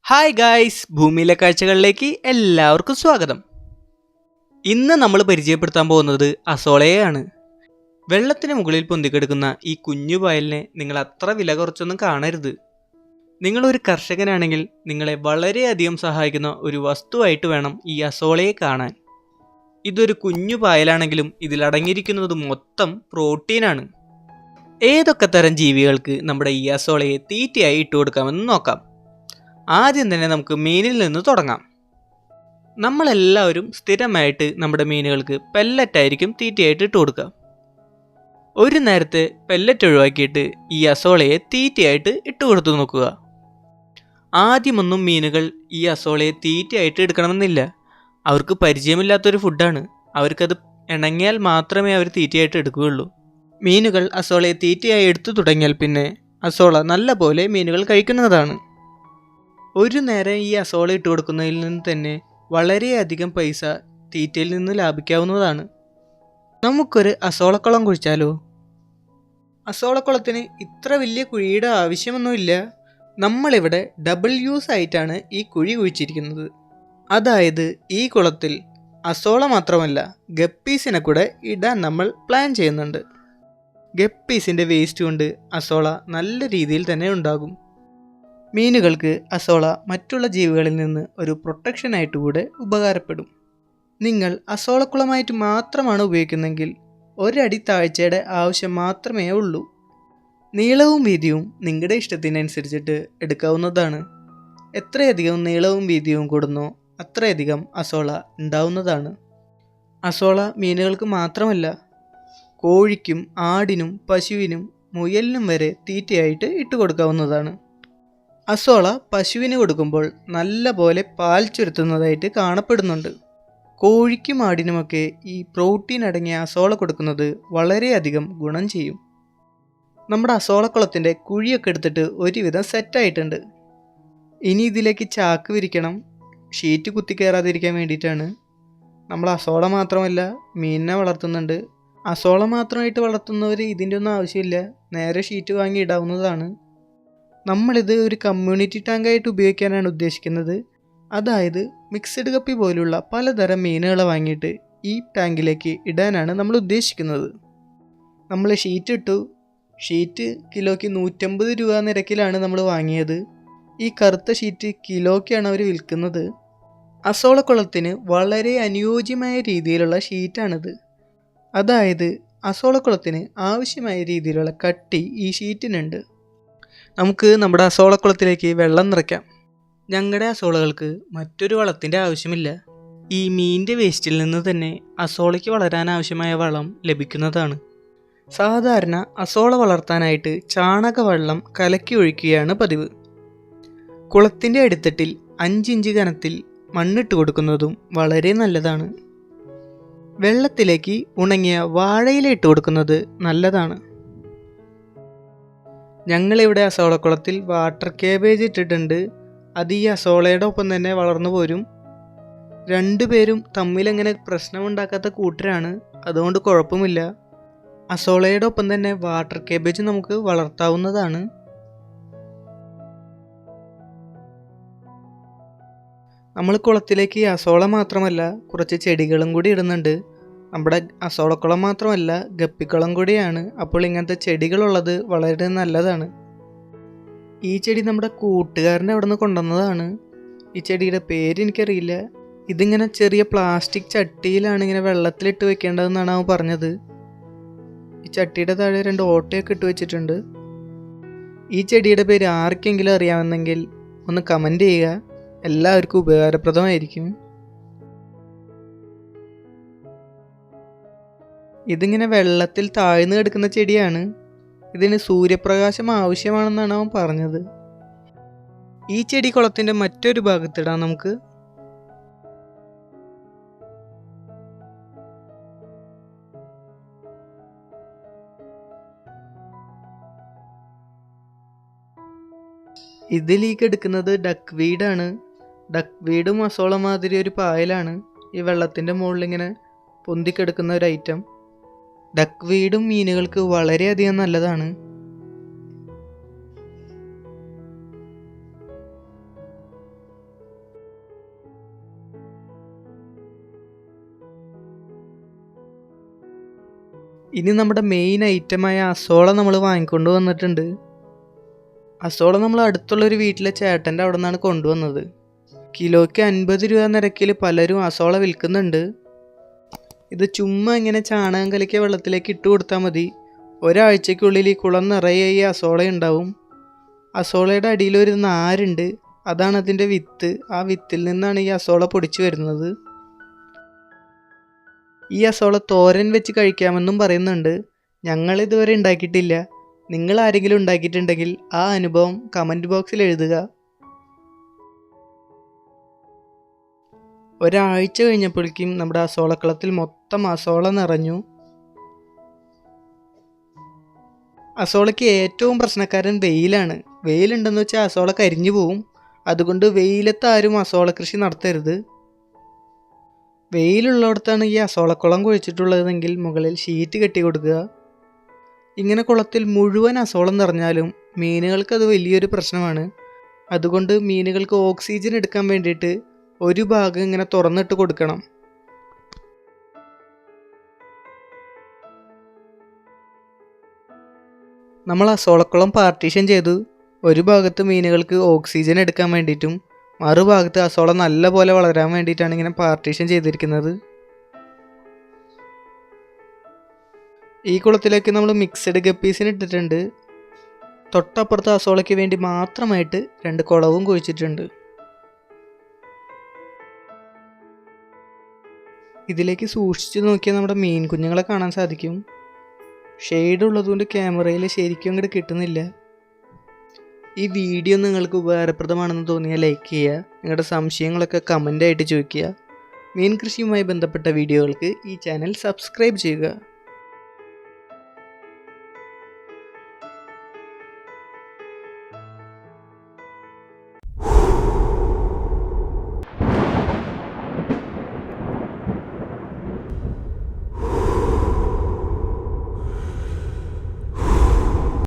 Hi guys, ഭൂമിയിലെ കാഴ്ചകളിലേക്ക് എല്ലാവർക്കും സ്വാഗതം. ഇന്ന് നമ്മൾ പരിചയപ്പെടുത്താൻ പോകുന്നത് അസോളയെയാണ്. വെള്ളത്തിന് മുകളിൽ പൊന്തിക്കെടുക്കുന്ന ഈ കുഞ്ഞു പായലിനെ നിങ്ങൾ അത്ര വില കുറച്ചൊന്നും കാണരുത്. നിങ്ങളൊരു കർഷകനാണെങ്കിൽ നിങ്ങളെ വളരെയധികം സഹായിക്കുന്ന ഒരു വസ്തുവായിട്ട് വേണം ഈ അസോളയെ കാണാൻ. ഇതൊരു കുഞ്ഞു പായലാണെങ്കിലും ഇതിലടങ്ങിയിരിക്കുന്നത് മൊത്തം പ്രോട്ടീനാണ്. ഏതൊക്കെ തരം ജീവികൾക്ക് നമ്മുടെ ഈ അസോളയെ തീറ്റയായി ഇട്ടുകൊടുക്കാമെന്ന് നോക്കാം. ആദ്യം തന്നെ നമുക്ക് മീനിൽ നിന്ന് തുടങ്ങാം. നമ്മളെല്ലാവരും സ്ഥിരമായിട്ട് നമ്മുടെ മീനുകൾക്ക് പെല്ലറ്റായിരിക്കും തീറ്റയായിട്ട് ഇട്ട് കൊടുക്കുക. ഒരു നേരത്തെ പെല്ലറ്റ് ഒഴിവാക്കിയിട്ട് ഈ അസോളയെ തീറ്റയായിട്ട് ഇട്ട് കൊടുത്തു നോക്കുക. ആദ്യമൊന്നും മീനുകൾ ഈ അസോളയെ തീറ്റയായിട്ട് എടുക്കണമെന്നില്ല. അവർക്ക് പരിചയമില്ലാത്തൊരു ഫുഡാണ്. അവർക്കത് ഇണങ്ങിയാൽ മാത്രമേ അവർ തീറ്റയായിട്ട് എടുക്കുകയുള്ളൂ. മീനുകൾ അസോളയെ തീറ്റയായി എടുത്തു തുടങ്ങിയാൽ പിന്നെ അസോള നല്ല പോലെ മീനുകൾ കഴിക്കുന്നതാണ്. ഒരു നേരം ഈ അസോള ഇട്ട് കൊടുക്കുന്നതിൽ നിന്ന് തന്നെ വളരെയധികം പൈസ തീറ്റയിൽ നിന്ന് ലാഭിക്കാവുന്നതാണ്. നമുക്കൊരു അസോളക്കുളം കുഴിച്ചാലോ? അസോളക്കുളത്തിന് ഇത്ര വലിയ കുഴിയുടെ ആവശ്യമൊന്നുമില്ല. നമ്മളിവിടെ ഡബിൾ യൂസ് ആയിട്ടാണ് ഈ കുഴി കുഴിച്ചിരിക്കുന്നത്. അതായത് ഈ കുളത്തിൽ അസോള മാത്രമല്ല ഗപ്പീസിനെ കൂടെ ഇടാൻ നമ്മൾ പ്ലാൻ ചെയ്യുന്നുണ്ട്. ഗപ്പീസിൻ്റെ വേസ്റ്റ് കൊണ്ട് അസോള നല്ല രീതിയിൽ തന്നെ ഉണ്ടാകും. മീനുകൾക്ക് അസോള മറ്റുള്ള ജീവികളിൽ നിന്ന് ഒരു പ്രൊട്ടക്ഷനായിട്ട് കൂടെ ഉപകാരപ്പെടും. നിങ്ങൾ അസോളക്കുളമായിട്ട് മാത്രമാണ് ഉപയോഗിക്കുന്നതെങ്കിൽ ഒരടി താഴ്ചയുടെ ആവശ്യം മാത്രമേ ഉള്ളൂ. നീളവും വീതിയും നിങ്ങളുടെ ഇഷ്ടത്തിനനുസരിച്ചിട്ട് എടുക്കാവുന്നതാണ്. എത്രയധികം നീളവും വീതിയും കൂടുന്നോ അത്രയധികം അസോള ഉണ്ടാവുന്നതാണ്. അസോള മീനുകൾക്ക് മാത്രമല്ല, കോഴിക്കും ആടിനും പശുവിനും മുയലിനും വരെ തീറ്റയായിട്ട് ഇട്ട് കൊടുക്കാവുന്നതാണ്. അസോള പശുവിന് കൊടുക്കുമ്പോൾ നല്ല പോലെ പാൽ ചുരത്തുന്നതായിട്ട് കാണപ്പെടുന്നുണ്ട്. കോഴിക്കും ആടിനുമൊക്കെ ഈ പ്രോട്ടീൻ അടങ്ങിയ അസോള കൊടുക്കുന്നത് വളരെയധികം ഗുണം ചെയ്യും. നമ്മുടെ അസോളക്കുളത്തിൻ്റെ കുഴിയൊക്കെ എടുത്തിട്ട് ഒരുവിധം സെറ്റായിട്ടുണ്ട്. ഇനി ഇതിലേക്ക് ചാക്ക് വിരിക്കണം. ഷീറ്റ് കുത്തി കയറാതിരിക്കാൻ വേണ്ടിയിട്ടാണ്. നമ്മൾ അസോള മാത്രമല്ല മീനിനെ വളർത്തുന്നുണ്ട്. അസോള മാത്രമായിട്ട് വളർത്തുന്നവർ ഇതിൻ്റെ ഒന്നും ആവശ്യമില്ല, നേരെ ഷീറ്റ് വാങ്ങി ഇടാവുന്നതാണ്. നമ്മളിത് ഒരു കമ്മ്യൂണിറ്റി ടാങ്കായിട്ട് ഉപയോഗിക്കാനാണ് ഉദ്ദേശിക്കുന്നത്. അതായത് മിക്സഡ് കപ്പി പോലുള്ള പലതരം മീനുകളെ വാങ്ങിയിട്ട് ഈ ടാങ്കിലേക്ക് ഇടാനാണ് നമ്മൾ ഉദ്ദേശിക്കുന്നത്. നമ്മൾ ഷീറ്റ് ഇട്ടു. ഷീറ്റ് കിലോയ്ക്ക് 150 രൂപ നിരക്കിലാണ് നമ്മൾ വാങ്ങിയത്. ഈ കറുത്ത ഷീറ്റ് കിലോയ്ക്കാണ് അവർ വിൽക്കുന്നത്. അസോളക്കുളത്തിന് വളരെ അനുയോജ്യമായ രീതിയിലുള്ള ഷീറ്റാണിത്. അതായത് അസോളക്കുളത്തിന് ആവശ്യമായ രീതിയിലുള്ള കട്ടി ഈ ഷീറ്റിനുണ്ട്. നമുക്ക് നമ്മുടെ അസോളക്കുളത്തിലേക്ക് വെള്ളം നിറയ്ക്കാം. ഞങ്ങളുടെ അസോളകൾക്ക് മറ്റൊരു വളത്തിൻ്റെ ആവശ്യമില്ല. ഈ മീനിൻ്റെ വേസ്റ്റിൽ നിന്ന് തന്നെ അസോളയ്ക്ക് വളരാൻ ആവശ്യമായ വളം ലഭിക്കുന്നതാണ്. സാധാരണ അസോള വളർത്താനായിട്ട് ചാണകവെള്ളം കലക്കി ഒഴിക്കുകയാണ് പതിവ്. കുളത്തിൻ്റെ അടിത്തട്ടിൽ 5 ഇഞ്ച് കനത്തിൽ മണ്ണിട്ട് കൊടുക്കുന്നതും വളരെ നല്ലതാണ്. വെള്ളത്തിലേക്ക് ഉണങ്ങിയ വാഴയില ഇട്ട് കൊടുക്കുന്നത് നല്ലതാണ്. ഞങ്ങളിവിടെ അസോളക്കുളത്തിൽ വാട്ടർ കേബേജ് ഇട്ടിട്ടുണ്ട്. അത് ഈ അസോളയുടെ ഒപ്പം തന്നെ വളർന്നു പോരും. രണ്ടുപേരും തമ്മിലങ്ങനെ പ്രശ്നമുണ്ടാക്കാത്ത കൂട്ടരാണ്, അതുകൊണ്ട് കുഴപ്പമില്ല. അസോളയുടെ ഒപ്പം തന്നെ വാട്ടർ കേബേജ് നമുക്ക് വളർത്താവുന്നതാണ്. നമ്മൾ കുളത്തിലേക്ക് അസോള മാത്രമല്ല കുറച്ച് ചെടികളും കൂടി ഇടുന്നുണ്ട്. നമ്മുടെ അസോളക്കുളം മാത്രമല്ല ഗപ്പിക്കുളം കൂടിയാണ്. അപ്പോൾ ഇങ്ങനത്തെ ചെടികളുള്ളത് വളരെ നല്ലതാണ്. ഈ ചെടി നമ്മുടെ കൂട്ടുകാരനെ അവിടെ നിന്ന് കൊണ്ടുവന്നതാണ്. ഈ ചെടിയുടെ പേര് എനിക്കറിയില്ല. ഇതിങ്ങനെ ചെറിയ പ്ലാസ്റ്റിക് ചട്ടിയിലാണ് ഇങ്ങനെ വെള്ളത്തിലിട്ട് വെക്കേണ്ടതെന്നാണ് അവൻ പറഞ്ഞത്. ഈ ചട്ടിയുടെ താഴെ 2 ഓട്ടയൊക്കെ ഇട്ട് വെച്ചിട്ടുണ്ട്. ഈ ചെടിയുടെ പേര് ആർക്കെങ്കിലും അറിയാമെന്നെങ്കിൽ ഒന്ന് കമൻറ്റ് ചെയ്യുക. എല്ലാവർക്കും ഉപകാരപ്രദമായിരിക്കും. ഇതിങ്ങനെ വെള്ളത്തിൽ താഴ്ന്നു കിടക്കുന്ന ചെടിയാണ്. ഇതിന് സൂര്യപ്രകാശം ആവശ്യമാണെന്നാണ് അവൻ പറഞ്ഞത്. ഈ ചെടി കുളത്തിൻ്റെ മറ്റൊരു ഭാഗത്തിടാം നമുക്ക്. ഇതിലേക്ക് എടുക്കുന്നത് ഡക്ക് വീഡാണ്. ഡക്ക് വീഡും അസോള മാതിരി ഒരു പായലാണ്. ഈ വെള്ളത്തിൻ്റെ മുകളിൽ ഇങ്ങനെ പൊന്തിക്കെടുക്കുന്ന ഒരു ഐറ്റം. ഡക്ക് വീഡും മീനുകൾക്ക് വളരെയധികം നല്ലതാണ്. ഇനി നമ്മുടെ മെയിൻ ഐറ്റമായ അസോള നമ്മൾ വാങ്ങിക്കൊണ്ട് വന്നിട്ടുണ്ട്. അസോള നമ്മൾ അടുത്തുള്ളൊരു വീട്ടിലെ ചേട്ടൻ്റെ അവിടെ നിന്നാണ് കൊണ്ടുവന്നത്. കിലോയ്ക്ക് 50 രൂപ നിരക്കിൽ പലരും അസോള വിൽക്കുന്നുണ്ട്. ഇത് ചുമ്മാ ഇങ്ങനെ ചാണകം കലക്കിയ വെള്ളത്തിലേക്ക് ഇട്ട് കൊടുത്താൽ മതി. ഒരാഴ്ചയ്ക്കുള്ളിൽ ഈ കുളം നിറയെ ഈ അസോള ഉണ്ടാവും. അസോളയുടെ അടിയിലൊരു നാരുണ്ട്, അതാണ് അതിൻ്റെ വിത്ത്. ആ വിത്തിൽ നിന്നാണ് ഈ അസോള പൊടിച്ചു വരുന്നത്. ഈ അസോള തോരൻ വെച്ച് കഴിക്കാമെന്നും പറയുന്നുണ്ട്. ഞങ്ങൾ ഇതുവരെ ഉണ്ടാക്കിയിട്ടില്ല. നിങ്ങൾ ആരെങ്കിലും ഉണ്ടാക്കിയിട്ടുണ്ടെങ്കിൽ ആ അനുഭവം കമൻറ്റ് ബോക്സിൽ എഴുതുക. ഒരാഴ്ച കഴിഞ്ഞപ്പോഴേക്കും നമ്മുടെ അസോളക്കുളത്തിൽ മൊത്തം അസോള നിറഞ്ഞു. അസോളയ്ക്ക് ഏറ്റവും പ്രശ്നക്കാരൻ വെയിലാണ്. വെയിലുണ്ടെന്ന് വെച്ചാൽ അസോള കരിഞ്ഞു പോവും. അതുകൊണ്ട് വെയിലത്ത് ആരും അസോള കൃഷി നടത്തരുത്. വെയിലുള്ളിടത്താണ് ഈ അസോളക്കുളം കുഴിച്ചിട്ടുള്ളതെങ്കിൽ മുകളിൽ ഷീറ്റ് കെട്ടി കൊടുക്കുക. ഇങ്ങനെ കുളത്തിൽ മുഴുവൻ അസോളം നിറഞ്ഞാലും മീനുകൾക്ക് അത് വലിയൊരു പ്രശ്നമാണ്. അതുകൊണ്ട് മീനുകൾക്ക് ഓക്സിജൻ എടുക്കാൻ വേണ്ടിയിട്ട് ഒരു ഭാഗം ഇങ്ങനെ തുറന്നിട്ട് കൊടുക്കണം. നമ്മൾ അസോളക്കുളം പാർട്ടീഷൻ ചെയ്തു. ഒരു ഭാഗത്ത് മീനുകൾക്ക് ഓക്സിജൻ എടുക്കാൻ വേണ്ടിയിട്ടും മറുഭാഗത്ത് അസോള നല്ല പോലെ വളരാൻ വേണ്ടിയിട്ടാണ് ഇങ്ങനെ പാർട്ടീഷൻ ചെയ്തിരിക്കുന്നത്. ഈ കുളത്തിലേക്ക് നമ്മൾ മിക്സഡ് ഗപ്പീസിന് ഇട്ടിട്ടുണ്ട്. തൊട്ടപ്പുറത്ത് അസോളയ്ക്ക് വേണ്ടി മാത്രമായിട്ട് 2 കുളവും കുഴിച്ചിട്ടുണ്ട്. ഇതിലേക്ക് സൂക്ഷിച്ച് നോക്കിയാൽ നമ്മുടെ മീൻ കുഞ്ഞുങ്ങളെ കാണാൻ സാധിക്കും. ഷെയ്ഡ് ഉള്ളതുകൊണ്ട് ക്യാമറയിൽ ശരിക്കും അങ്ങോട്ട് കിട്ടുന്നില്ല. ഈ വീഡിയോ നിങ്ങൾക്ക് ഉപകാരപ്രദമാണെന്ന് തോന്നിയാൽ ലൈക്ക് ചെയ്യുക. നിങ്ങളുടെ സംശയങ്ങളൊക്കെ കമൻ്റായിട്ട് ചോദിക്കുക. മീൻ കൃഷിയുമായി ബന്ധപ്പെട്ട വീഡിയോകൾക്ക് ഈ ചാനൽ സബ്സ്ക്രൈബ് ചെയ്യുക.